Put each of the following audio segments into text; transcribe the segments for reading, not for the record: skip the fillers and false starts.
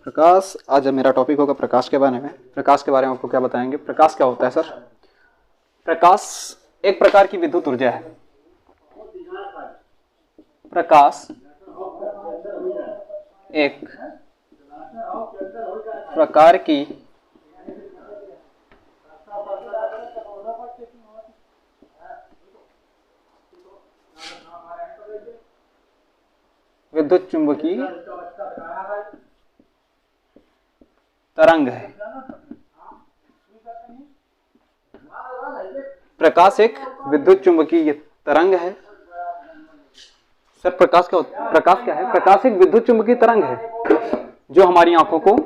प्रकाश। आज मेरा टॉपिक होगा प्रकाश के बारे में। प्रकाश के बारे में आपको क्या बताएंगे। प्रकाश क्या होता है सर? प्रकाश एक प्रकार की विद्युत ऊर्जा है। प्रकाश एक प्रकार की विद्युत चुंबकीय तरंग है। प्रकाश एक विद्युत चुंबकीय तरंग है। सर प्रकाश क्या है? प्रकाश एक विद्युत चुंबकीय तरंग है जो हमारी आंखों को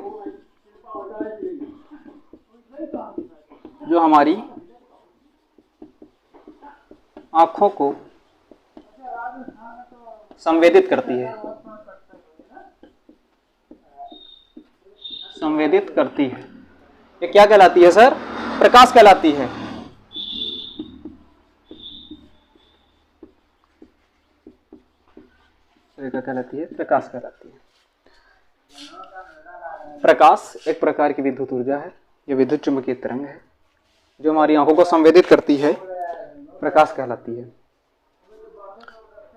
संवेदित करती है। ये क्या कहलाती है सर? प्रकाश कहलाती है। क्या कहलाती है? प्रकाश कहलाती है। प्रकाश एक प्रकार की विद्युत ऊर्जा है। ये विद्युत चुंबकीय तरंग है जो हमारी आंखों को संवेदित करती है। प्रकाश कहलाती है।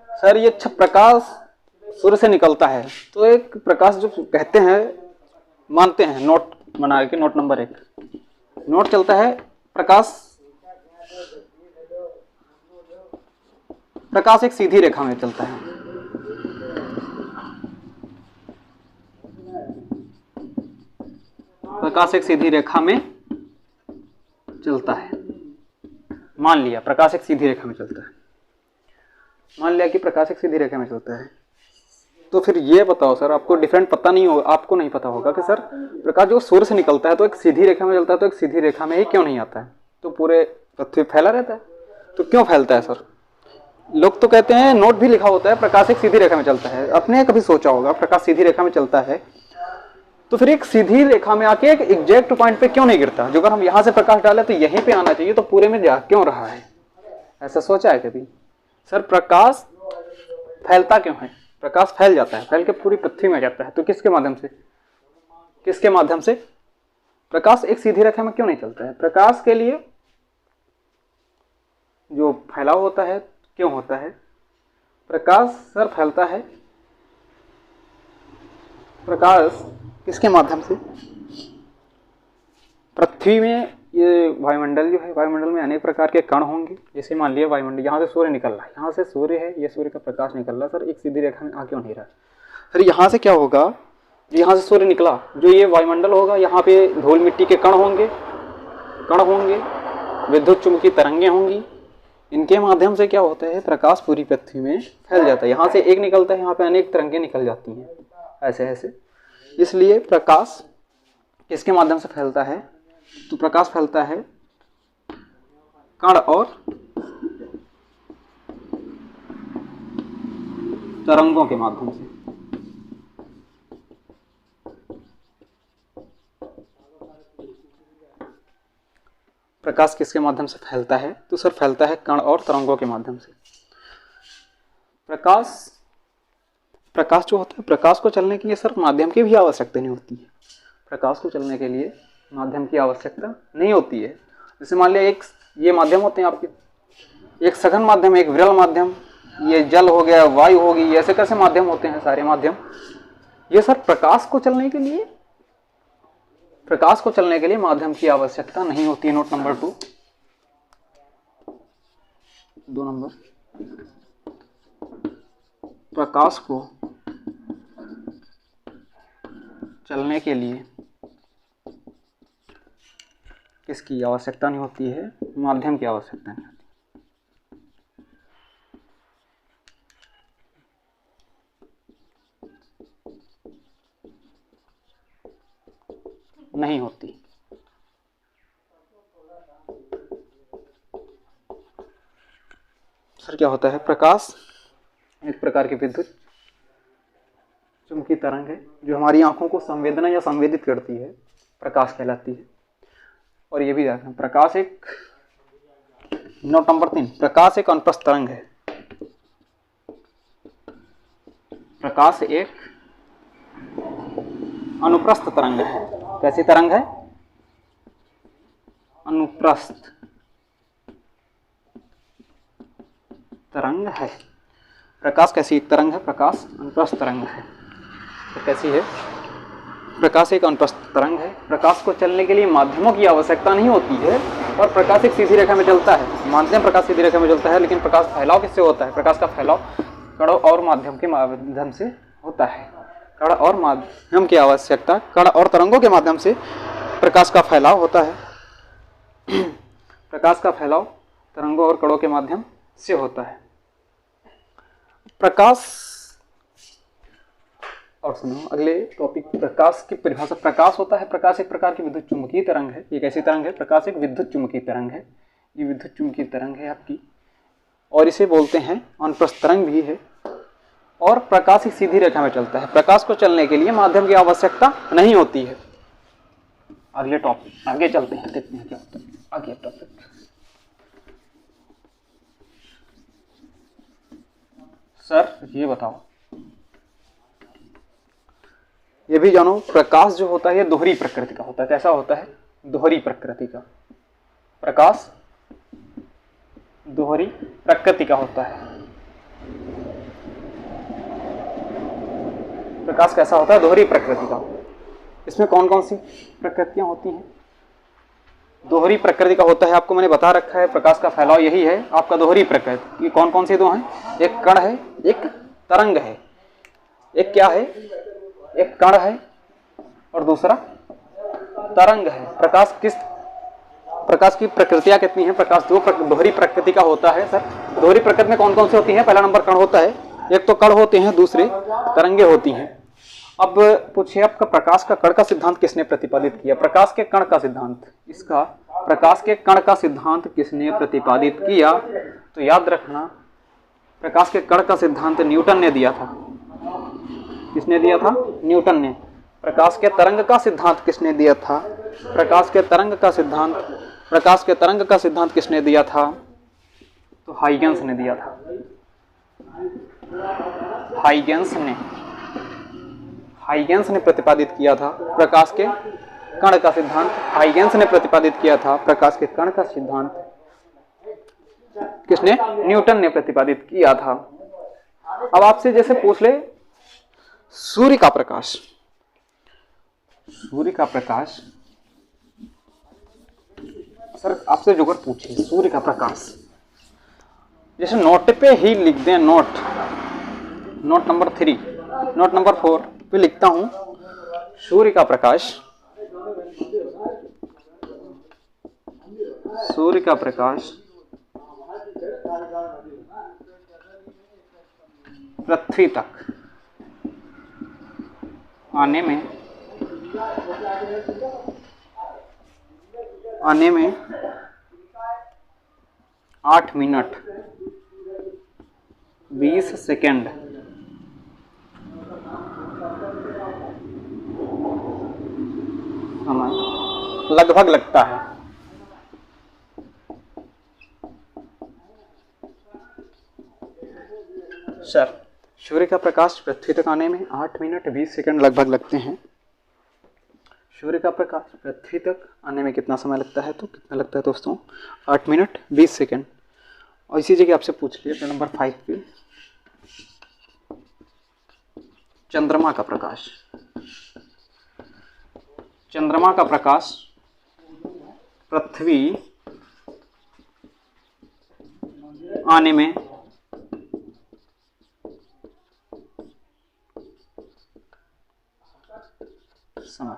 सर ये प्रकाश सूर्य से निकलता है तो एक प्रकाश जो कहते हैं, मानते हैं, नोट बना के, नोट नंबर 1 नोट चलता है। प्रकाश एक सीधी रेखा में चलता है। प्रकाश एक सीधी रेखा में चलता है। मान लिया प्रकाश एक सीधी रेखा में चलता है। मान लिया कि प्रकाश एक सीधी रेखा में चलता है, तो फिर ये बताओ सर, आपको डिफरेंट पता नहीं होगा, आपको नहीं पता होगा कि सर प्रकाश जो सूर्य से निकलता है तो एक सीधी रेखा में चलता है, तो एक सीधी रेखा में ही क्यों नहीं आता है? तो पूरे पृथ्वी फैला रहता है। तो क्यों फैलता है सर? लोग तो कहते हैं, नोट भी लिखा होता है प्रकाश एक सीधी रेखा में चलता है। आपने कभी सोचा होगा प्रकाश सीधी रेखा में चलता है तो फिर एक सीधी रेखा में आके एक एग्जैक्ट पॉइंट पे क्यों नहीं गिरता? जो अगर हम यहां से प्रकाश डालें तो यहीं पे आना चाहिए, तो पूरे में जा क्यों रहा है? ऐसा सोचा है कभी? सर प्रकाश फैलता क्यों है? प्रकाश फैल जाता है, फैल के पूरी पृथ्वी में जाता है। तो किसके माध्यम से? प्रकाश एक सीधी रेखा में क्यों नहीं चलता है? प्रकाश के लिए जो फैलाव होता है क्यों होता है? प्रकाश सर फैलता है। प्रकाश किसके माध्यम से? पृथ्वी में ये वायुमंडल जो है, वायुमंडल में अनेक प्रकार के कण होंगे। जैसे मान लिया वायुमंडल, यहाँ से सूर्य निकल रहा है, यहाँ से सूर्य है, ये सूर्य का प्रकाश निकल रहा है। सर एक सीधी रेखा में आ क्यों नहीं रहा? सर यहाँ से क्या होगा, यहाँ से सूर्य निकला, जो ये वायुमंडल होगा, यहाँ पे धूल मिट्टी के कण होंगे, विद्युत चुंबकीय तरंगें होंगी। इनके माध्यम से क्या होता है? प्रकाश पूरी पृथ्वी में फैल जाता है। यहाँ से एक निकलता है, यहाँ पे अनेक तरंगें निकल जाती हैं, ऐसे। इसलिए प्रकाश किसके माध्यम से फैलता है? तो प्रकाश फैलता है कण और तरंगों के माध्यम से। प्रकाश किसके माध्यम से फैलता है? तो सर फैलता है कण और तरंगों के माध्यम से। प्रकाश जो होता है, प्रकाश को चलने के लिए सर माध्यम की भी आवश्यकता नहीं होती है। प्रकाश को चलने के लिए माध्यम की आवश्यकता नहीं होती है। जैसे मान लिया ये माध्यम होते हैं आपके, एक सघन माध्यम, एक विरल माध्यम, ये जल हो गया, वायु होगी, ऐसे कैसे माध्यम होते हैं सारे माध्यम। ये सर प्रकाश को चलने के लिए माध्यम की आवश्यकता नहीं होती है। नोट नंबर 2 नंबर, प्रकाश को चलने के लिए किसकी आवश्यकता नहीं होती है? माध्यम की आवश्यकता नहीं होती। सर क्या होता है? प्रकाश एक प्रकार की विद्युत चुंबकीय तरंग है जो हमारी आंखों को संवेदना या संवेदित करती है, प्रकाश कहलाती है। और ये भी देखना, प्रकाश एक, नोट नंबर 3, प्रकाश एक अनुप्रस्थ तरंग है। प्रकाश एक अनुप्रस्थ तरंग है। कैसी तरंग है? अनुप्रस्थ तरंग है। प्रकाश कैसी एक तरंग है? प्रकाश अनुप्रस्थ तरंग है। तो कैसी है? प्रकाश एक अनुप्रस्थ तरंग है। प्रकाश को चलने के लिए माध्यमों की आवश्यकता नहीं होती है और प्रकाश एक सीधी रेखा में चलता है। माध्यम प्रकाश सीधी रेखा में चलता है, लेकिन प्रकाश फैलाव किससे होता है? प्रकाश का फैलाव कणों और माध्यम के माध्यम से होता है। कण और माध्यम की आवश्यकता, कण और तरंगों के माध्यम से प्रकाश का फैलाव होता है। प्रकाश का फैलाव तरंगों और कणों के माध्यम से होता है। प्रकाश, और सुनो अगले टॉपिक, प्रकाश की परिभाषा। प्रकाश होता है, प्रकाश एक प्रकार की विद्युत चुम्बकीय तरंग है। ये कैसी तरंग है? प्रकाश एक विद्युत चुम्बकीय तरंग है। ये विद्युत चुम्बकीय तरंग है आपकी, और इसे बोलते हैं अनुप्रस्थ तरंग भी है। और प्रकाश एक सीधी रेखा में चलता है। प्रकाश को चलने के लिए माध्यम की आवश्यकता नहीं होती है। अगले टॉपिक, आगे चलते हैं, देखते हैं क्या होता है आगे टॉपिक। सर ये बताओ, ये भी जानो, प्रकाश जो होता है ये दोहरी प्रकृति का होता है। कैसा होता है? दोहरी प्रकृति का। प्रकाश दोहरी प्रकृति का होता है। प्रकाश कैसा होता है? दोहरी प्रकृति का। इसमें कौन कौन सी प्रकृतियां होती हैं? दोहरी प्रकृति का होता है, आपको मैंने बता रखा है। प्रकाश का फैलाव यही है आपका दोहरी प्रकृति। ये कौन कौन से दो हैं? एक कण है, एक तरंग है। एक क्या है? एक कण है और दूसरा तरंग है। प्रकाश की प्रकृतियां कितनी हैं? प्रकाश दो दोहरी प्रकृति का होता है। सर दोहरी प्रकृति में कौन कौन सी होती हैं? पहला नंबर कण होता है, एक तो कण होते हैं, दूसरे तरंगे होती हैं। अब पूछिए आपका प्रकाश का कण का सिद्धांत किसने प्रतिपादित किया? प्रकाश के कण का सिद्धांत, इसका प्रकाश के कण का सिद्धांत किसने प्रतिपादित किया? तो याद रखना, प्रकाश के कण का सिद्धांत न्यूटन ने दिया था। किसने दिया था? न्यूटन ने। प्रकाश के तरंग का सिद्धांत किसने दिया था? प्रकाश के तरंग का सिद्धांत किसने दिया था? तो हाइगेंस ने दिया था। हाइगेंस ने प्रतिपादित किया था प्रकाश के कण का सिद्धांत। हाइगेंस ने प्रतिपादित किया था प्रकाश के कण का सिद्धांत। किसने? न्यूटन ने प्रतिपादित किया था। अब आपसे जैसे पूछ ले सूर्य का प्रकाश, सर आपसे जो अगर पूछे सूर्य का प्रकाश, जैसे नोट पे ही लिख दें, नोट नंबर 3, नोट नंबर 4 पे लिखता हूं सूर्य का प्रकाश पृथ्वी तक आने में 8 मिनट 20 सेकेंड समय लगभग लगता है। सर सूर्य का प्रकाश पृथ्वी तक आने में 8 मिनट 20 सेकंड लगभग लगते हैं। सूर्य का प्रकाश पृथ्वी तक आने में कितना समय लगता है? तो कितना लगता है दोस्तों? 8 मिनट 20 सेकंड। और इसी जगह आपसे पूछ लिया नंबर 5 पे, चंद्रमा का प्रकाश पृथ्वी आने में समय,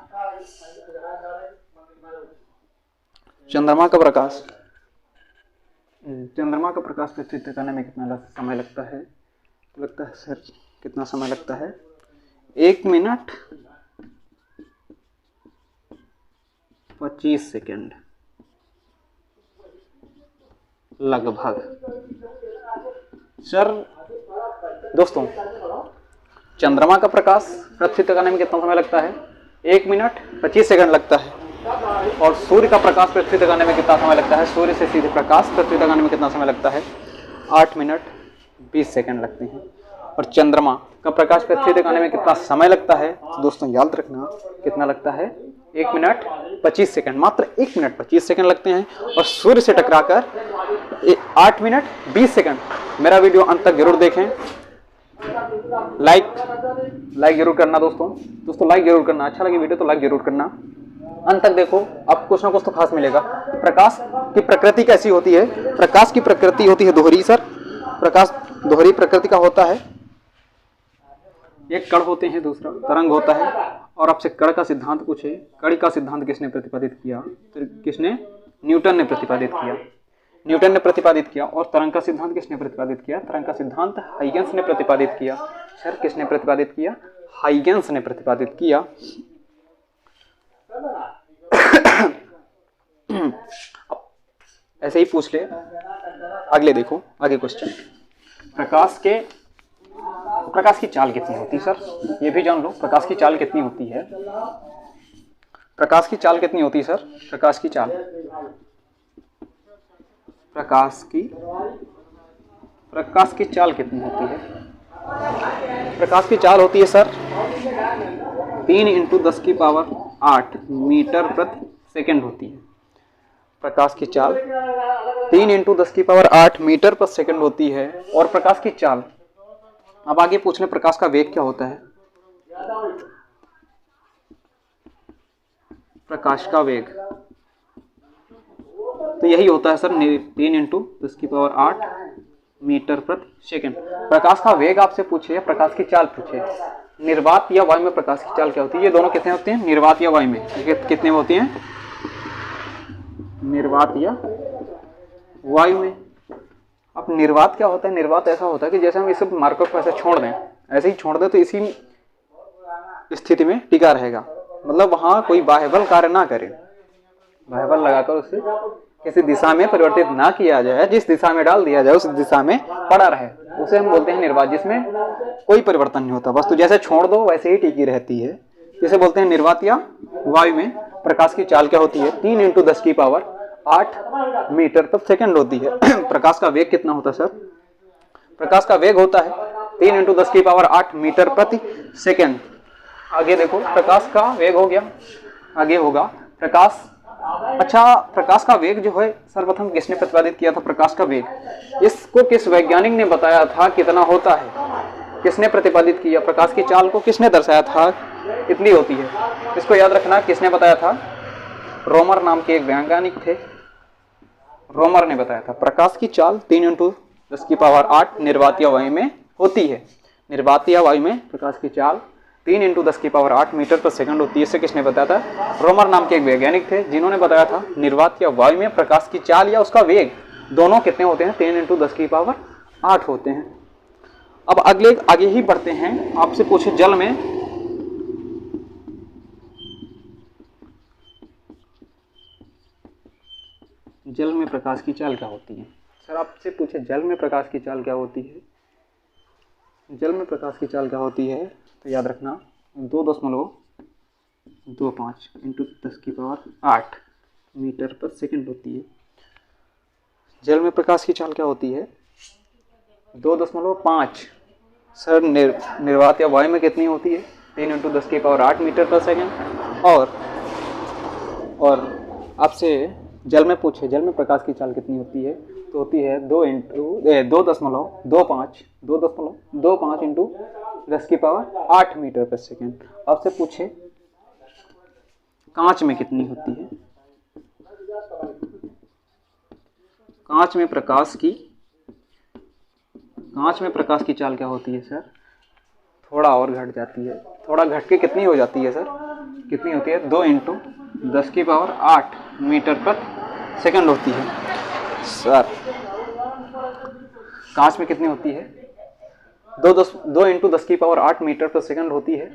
चंद्रमा का प्रकाश पृथ्वी तक आने में कितना समय लगता है? तो लगता है सर कितना समय लगता है? 1 मिनट 25 सेकेंड लगभग। सर दोस्तों चंद्रमा का प्रकाश पृथ्वी तक आने में कितना समय लगता है? 1 मिनट 25 सेकंड लगता है। और सूर्य का प्रकाश पृथ्वी तक आने में कितना समय लगता है? सूर्य से सीधे प्रकाश पृथ्वी तक आने में कितना समय लगता है? 8 मिनट 20 सेकंड लगते हैं। और चंद्रमा का प्रकाश पृथ्वी तक आने में कितना समय लगता है? तो दोस्तों याद रखना कितना लगता है, 1 मिनट 25 सेकंड, मात्र 1 मिनट 25 सेकंड लगते हैं। और सूर्य से टकराकर 8 मिनट 20 सेकंड। मेरा वीडियो अंत तक जरूर देखें, लाइक जरूर करना दोस्तों लाइक जरूर करना, अच्छा लगे वीडियो तो लाइक जरूर करना, अंत तक देखो, अब कुछ ना कुछ तो खास मिलेगा। प्रकाश की प्रकृति कैसी होती है? प्रकाश की प्रकृति होती है दोहरी सर, प्रकाश दोहरी प्रकृति का होता है। एक कण होते हैं, दूसरा तरंग होता है। और आपसे कण का सिद्धांत पूछे, कण का सिद्धांत किसने प्रतिपादित किया? तो किसने? न्यूटन ने प्रतिपादित किया, न्यूटन ने प्रतिपादित किया। और तरंग का सिद्धांत किसने प्रतिपादित किया? तरंग का सिद्धांत हाइगेंस ने प्रतिपादित किया। सर किसने प्रतिपादित किया? हाइगेंस ने प्रतिपादित किया। ऐसे ही पूछ ले, अगले देखो, आगे क्वेश्चन, प्रकाश की चाल कितनी होती है? सर ये भी जान लो, प्रकाश की चाल कितनी होती है? प्रकाश की चाल कितनी होती है सर? प्रकाश की चाल कितनी होती है? प्रकाश की चाल होती है सर 3 × 10⁸ मीटर प्रति सेकंड होती है। प्रकाश की चाल 3 × 10⁸ मीटर प्रति सेकंड होती है। और प्रकाश की चाल, अब आगे पूछ लें प्रकाश का वेग क्या होता है? प्रकाश का वेग तो यही होता है सर 3 × 10⁸ मीटर प्रति सेकंड। प्रकाश का वेग आपसे पूछे या प्रकाश की चाल पूछे, निर्वात या वायु में प्रकाश की चाल क्या होती है? ये दोनों कितने होते हैं? निर्वात या वायु में कितने होती हैं? निर्वात या वायु में। अब निर्वात क्या होता है? निर्वात ऐसा होता है कि जैसे हम इस मार्कर को ऐसे छोड़ दें, ऐसे ही छोड़ दें तो इसी स्थिति में टिका रहेगा, मतलब वहां कोई बाह्य बल कार्य ना करे, बाह्य बल लगाकर उसे किसी दिशा में परिवर्तित ना किया जाए, जिस दिशा में डाल दिया जाए उस दिशा में पड़ा रहे, उसे हम बोलते हैं निर्वात, जिसमें कोई परिवर्तन नहीं होता, वस्तु जैसे छोड़ दो वैसे ही टिकी रहती है, इसे बोलते हैं निर्वात। या वायु में प्रकाश की चाल क्या होती है? 3 × 10⁸ मीटर प्रति सेकंड होती है। प्रकाश का वेग कितना होता है सर? प्रकाश का वेग होता है 3 × 10⁸ मीटर प्रति सेकंड। आगे देखो, प्रकाश का वेग हो गया, आगे होगा प्रकाश। अच्छा, प्रकाश का वेग जो है सर्वप्रथम किसने प्रतिपादित किया था? प्रकाश का वेग इसको किस वैज्ञानिक ने बताया था कितना होता है? किसने प्रतिपादित किया? प्रकाश की चाल को किसने दर्शाया था कितनी होती है? इसको याद रखना, किसने बताया था? रोमर नाम के एक वैज्ञानिक थे, रोमर ने बताया था प्रकाश की चाल 3 × 10⁸ निर्वात या वायु में होती है। निर्वात या वायु में प्रकाश की चाल 3 × 10⁸ मीटर प्रति सेकंड होती है। इसे किसने बताया था? रोमर नाम के एक वैज्ञानिक थे, जिन्होंने बताया था निर्वात या वायु में प्रकाश की चाल या उसका वेग दोनों कितने होते हैं? 3 × 10⁸ होते हैं। अब आगे ही बढ़ते हैं, आपसे पूछे जल में प्रकाश की चाल क्या होती है? सर आपसे पूछे जल में प्रकाश की चाल क्या होती है? जल में प्रकाश की चाल क्या होती है? तो याद रखना 2.25 × 10⁸ मीटर प्रति सेकंड होती है। जल में प्रकाश की चाल क्या होती है? 2.5। सर निर्वात या वायु में कितनी होती है? 3 × 10⁸ मीटर प्रति सेकंड। और आपसे जल में पूछे जल में प्रकाश की चाल कितनी होती है? तो होती है 2.25 × 10⁸ मीटर प्रति सेकंड। आपसे पूछे कांच में कितनी होती है? कांच में प्रकाश की चाल क्या होती है सर? थोड़ा और घट जाती है, थोड़ा घट के कितनी हो जाती है सर? कितनी होती है? 2 × 10⁸ मीटर प्रति सेकंड होती है। सर कांच में कितनी होती है? 2 × 10⁸ मीटर प्रति सेकंड होती है।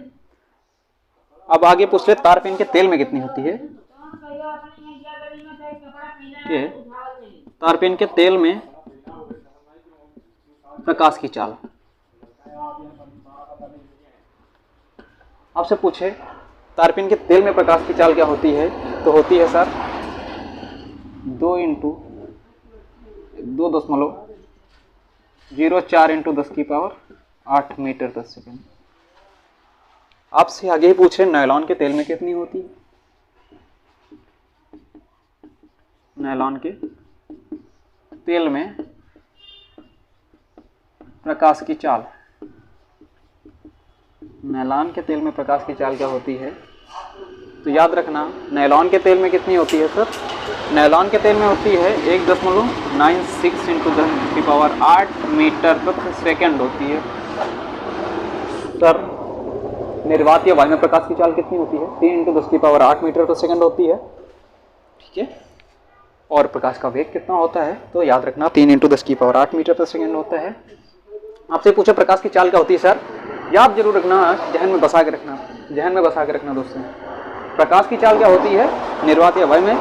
अब आगे पूछ ले तार पेन के तेल में कितनी होती है? तार पेन के तेल में प्रकाश की चाल। आपसे पूछे तार पेन के तेल में प्रकाश की चाल क्या होती है? तो होती है सर 2 × 2.04 × 10⁻⁴ 8 मीटर प्रति सेकंड। आपसे आगे ही पूछ रहे नायलॉन के तेल में कितनी होती है। नायलॉन के तेल में प्रकाश की चाल, नायलॉन के तेल में प्रकाश की चाल क्या होती है, तो याद रखना नायलॉन के तेल में कितनी होती है सर, नायलॉन के तेल में होती है 1.96 इंटू 10⁸ मीटर प्रति सेकंड होती है। सर निर्वात या वायु में प्रकाश की चाल कितनी होती है, 3 इंटू 10⁸ मीटर प्रति सेकंड होती है। ठीक है, और प्रकाश का वेग कितना होता है, तो याद रखना 3 इंटू 10⁸ मीटर प्रति सेकंड होता है। आपसे पूछे प्रकाश की चाल क्या होती है सर, याद जरूर रखना, जहन में बसा के रखना, जहन में बसा के रखना दोस्तों। प्रकाश की चाल क्या होती है निर्वात या वायु में,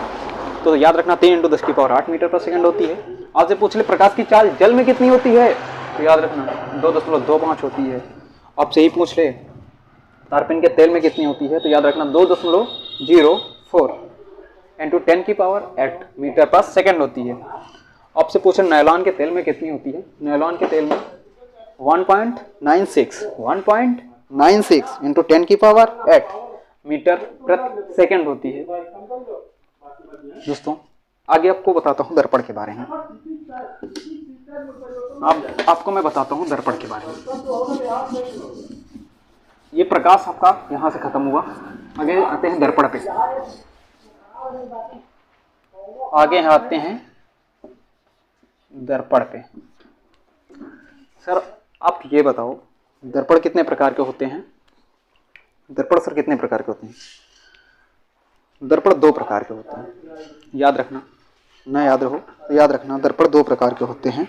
तो याद रखना 3 इंटू 10⁸ मीटर प्रति सेकंड होती है। आपसे पूछ ले प्रकाश की चाल जल में कितनी होती है, तो याद रखना 2.25 होती है। आपसे ही पूछ ले तारपीन के तेल में कितनी होती है, तो याद रखना 2.04 इंटू 10⁸ मीटर पर सेकंड होती है। आपसे पूछे नायलॉन के तेल में कितनी होती है, नायलॉन के तेल में 1.96 इंटू 10⁸ मीटर प्रति सेकंड होती है। दोस्तों आगे आपको बताता हूं दर्पण के बारे में। आपको मैं बताता हूं दर्पण के बारे में। ये प्रकाश आपका यहां से खत्म हुआ, आगे आते हैं दर्पण पे, आगे आते हैं दर्पण पे। सर आप ये बताओ दर्पण कितने प्रकार के होते हैं, दर्पण सर कितने प्रकार के होते हैं, दर्पण 2 प्रकार के होते हैं। याद रखना, ना याद रहो तो याद रखना दर्पण 2 प्रकार के होते हैं।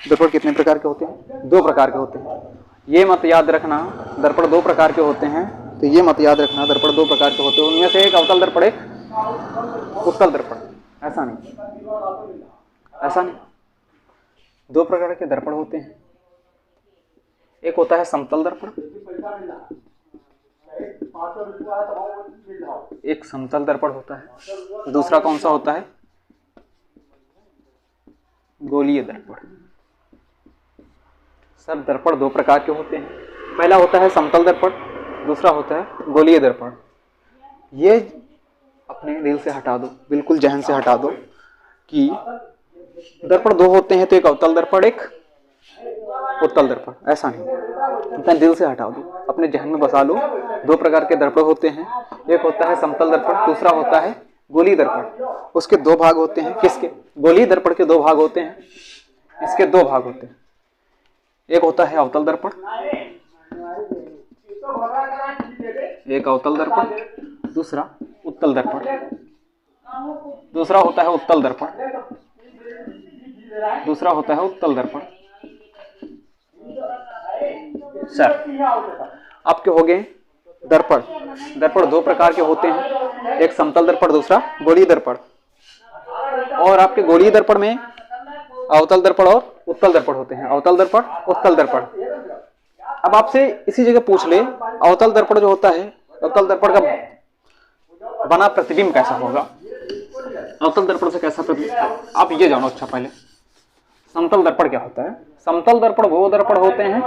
दर्पण कितने प्रकार के होते हैं, 2 प्रकार के होते हैं। ये मत याद रखना दर्पण 2 प्रकार के होते हैं, तो ये मत याद रखना दर्पण 2 प्रकार के होते हैं। उनमें से एक अवतल दर्पण, एक उत्तल दर्पण। ऐसा नहीं, ऐसा नहीं, 2 प्रकार के दर्पण होते हैं। एक होता है समतल दर्पण, एक समतल दर्पण होता है, दूसरा कौन सा होता है, गोलीय दर्पण। सर दर्पण 2 प्रकार के होते हैं, पहला होता है समतल दर्पण, दूसरा होता है गोलीय दर्पण। ये अपने दिल से हटा दो, बिल्कुल जहन से हटा दो कि दर्पण 2 होते हैं, तो एक अवतल दर्पण, एक उत्तल दर्पण। ऐसा नहीं, अपने दिल से हटा दो, अपने जहन में बसा लो। 2 प्रकार के दर्पण होते हैं, एक होता है समतल दर्पण, दूसरा होता है गोलीय दर्पण। उसके 2 भाग होते हैं। किसके, गोलीय दर्पण के 2 भाग होते हैं, इसके 2 भाग होते हैं। एक होता है अवतल दर्पण, एक अवतल दर्पण, दूसरा उत्तल दर्पण, दूसरा होता है उत्तल दर्पण, दूसरा होता है उत्तल दर्पण। सर आपके हो गए दर्पण, दर्पण 2 प्रकार के होते हैं, एक समतल दर्पण, दूसरा गोलीय दर्पण। और आपके गोलीय दर्पण में अवतल दर्पण और उत्तल दर्पण होते हैं, अवतल दर्पण, उत्तल दर्पण। अब आपसे इसी जगह पूछ ले अवतल दर्पण जो होता है, अवतल दर्पण का बना प्रतिबिंब कैसा होगा, अवतल दर्पण से कैसा प्रतिबिंब, आप ये जानो। अच्छा पहले समतल दर्पण क्या होता है। समतल दर्पण वो दर्पण होते हैं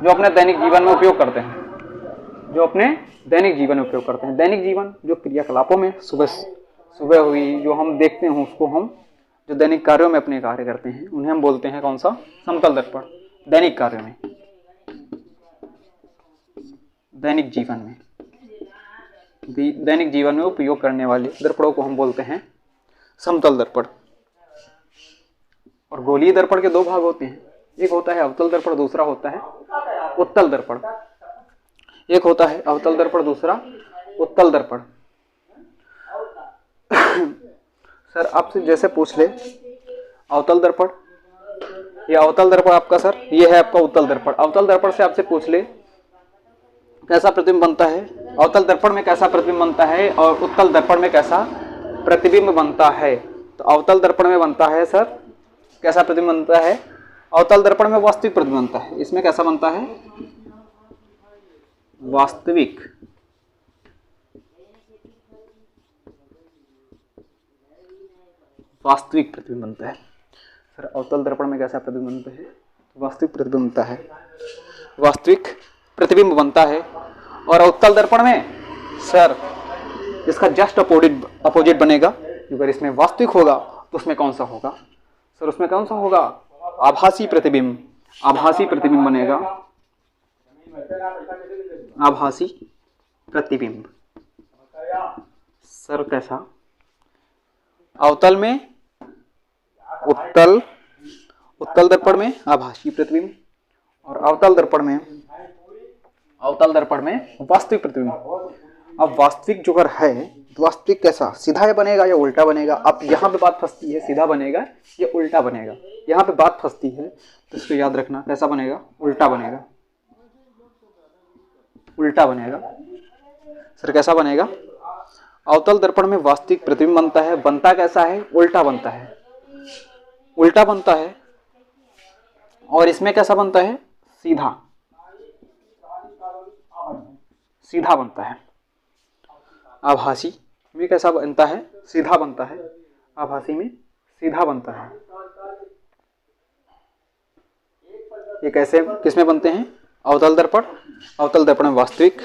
जो अपने दैनिक जीवन में उपयोग करते हैं, जो अपने दैनिक जीवन में उपयोग करते हैं। दैनिक जीवन जो क्रियाकलापों में सुबह हुई जो हम देखते हैं, उसको हम जो दैनिक कार्यों में अपने कार्य करते हैं, उन्हें हम बोलते हैं कौन सा, समतल दर्पण। दैनिक कार्यों में, दैनिक जीवन में, दैनिक जीवन में उपयोग करने वाले दर्पणों को हम बोलते हैं समतल दर्पण। और गोलीय दर्पण के 2 भाग होते हैं, एक होता है अवतल दर्पण, दूसरा होता है उत्तल दर्पण। एक होता है अवतल दर्पण, दूसरा उत्तल दर्पण। सर आपसे जैसे पूछ ले अवतल दर्पण, ये अवतल दर्पण आपका सर, ये है आपका उत्तल दर्पण। अवतल दर्पण से आपसे पूछ ले कैसा प्रतिबिंब बनता है, अवतल दर्पण में कैसा प्रतिबिंब बनता है और उत्तल दर्पण में कैसा प्रतिबिंब बनता है। तो अवतल दर्पण में बनता है सर कैसा प्रतिबिंब बनता है, अवतल दर्पण में वास्तविक प्रतिबिंब बनता है। इसमें कैसा बनता है, वास्तविक। वास्तविक प्रतिबिंब बनता है। सर अवतल दर्पण में कैसा प्रतिबिंब बनता है, वास्तविक प्रतिबिंब बनता है। वास्तविक प्रतिबिंब बनता है। और अवतल दर्पण में सर इसका जस्ट अपोजिट बनेगा। अगर इसमें वास्तविक होगा तो उसमें कौन सा होगा सर? उसमें कौन सा होगा? आभासी प्रतिबिंब। आभासी प्रतिबिंब बनेगा, आभासी प्रतिबिंब। सर कैसा? अवतल में उत्तल दर्पण में आभासी प्रतिबिंब और अवतल दर्पण में वास्तविक प्रतिबिंब। अब वास्तविक जो अगर है तो वास्तविक कैसा? सीधा बनेगा या उल्टा बनेगा? अब यहाँ पे बात फंसती है, सीधा बनेगा या उल्टा बनेगा? यहाँ पे बात फंसती है तो इसको याद रखना। कैसा बनेगा? उल्टा बनेगा। उल्टा बनेगा। सर कैसा बनेगा? अवतल दर्पण में वास्तविक प्रतिबिंब बनता है। बनता कैसा है? उल्टा बनता है। उल्टा बनता है। और इसमें कैसा बनता है? सीधा। सीधा बनता है। आभासी में कैसा बनता है? सीधा बनता है। आभासी में सीधा बनता है। ये कैसे किसमें बनते हैं? अवतल दर्पण, अवतल दर्पण में वास्तविक,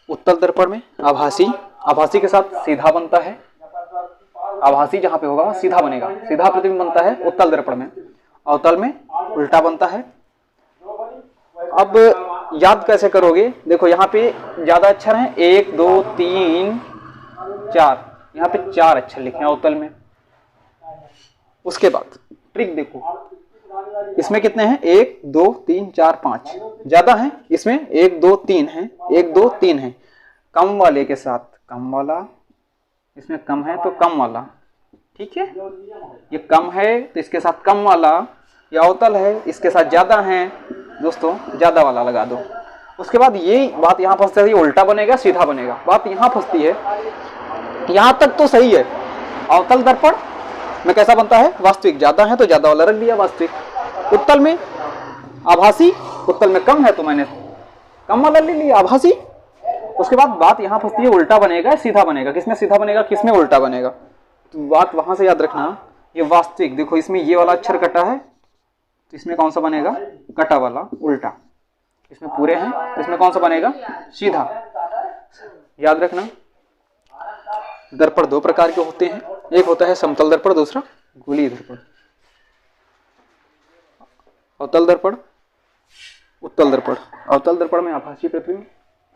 उत्तल दर्पण में आभासी। आभासी के साथ सीधा बनता है। आभासी जहां पे होगा वह सीधा बनेगा, सीधा प्रतिबिंब बनता है उत्तल दर्पण में। अवतल में उल्टा बनता है। अब याद कैसे करोगे? देखो यहाँ पे ज्यादा अक्षर हैं, 1 2 3 4, यहाँ पे 4 अक्षर लिखे हैं अवतल में। उसके बाद ट्रिक देखो, इसमें कितने हैं? 1 2 3 4 5, ज्यादा हैं इसमें 1 2 3 है, 1 2 3 है। कम वाले के साथ कम वाला, इसमें कम है तो कम वाला, ठीक है। ये कम है तो इसके साथ कम वाला, या अवतल है इसके साथ ज्यादा है दोस्तों, ज्यादा वाला लगा दो। उसके बाद ये बात यहाँ फंसती है, उल्टा बनेगा सीधा बनेगा, बात यहाँ फंसती है। यहाँ तक तो सही है। अवतल दर्पण में कैसा बनता है? वास्तविक। ज्यादा है तो ज्यादा वाला रख दिया वास्तविक। उत्तल में आभासी, उत्तल में कम है तो मैंने कम वाला ले लिया आभासी। उसके बाद बात यहाँ फंसती है, उल्टा बनेगा सीधा बनेगा। किसमें सीधा बनेगा, किसमें उल्टा बनेगा? तो बात वहां से याद रखना। ये वास्तविक, देखो इसमें ये वाला अक्षर कटा है तो इसमें कौन सा बनेगा? कटा वाला उल्टा। इसमें पूरे हैं तो इसमें कौन सा बनेगा? सीधा। याद रखना। दर्पण 2 प्रकार के होते हैं, एक होता है समतल दर्पण, दूसरा गोलीय दर्पण। अवतल दर्पण, उत्तल दर्पण। अवतल दर्पण में आभासी प्रतिबिंब,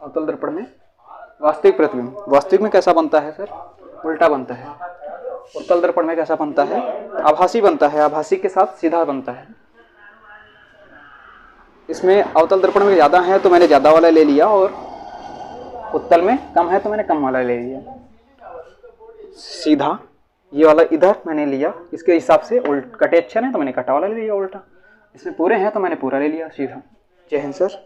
अवतल दर्पण में वास्तविक प्रतिबिंब। वास्तविक में कैसा बनता है सर? उल्टा बनता है। उत्तल दर्पण में कैसा बनता है? आभासी बनता है। आभासी के साथ सीधा बनता है। इसमें अवतल दर्पण में ज्यादा है तो मैंने ज्यादा वाला ले लिया, और उत्तल में कम है तो मैंने कम वाला ले लिया। सीधा ये वाला इधर मैंने लिया, इसके हिसाब से कटे अक्षर है तो मैंने कटा वाला ले लिया उल्टा। इसमें पूरे हैं तो मैंने पूरा ले लिया सीधा। जय हिंद सर।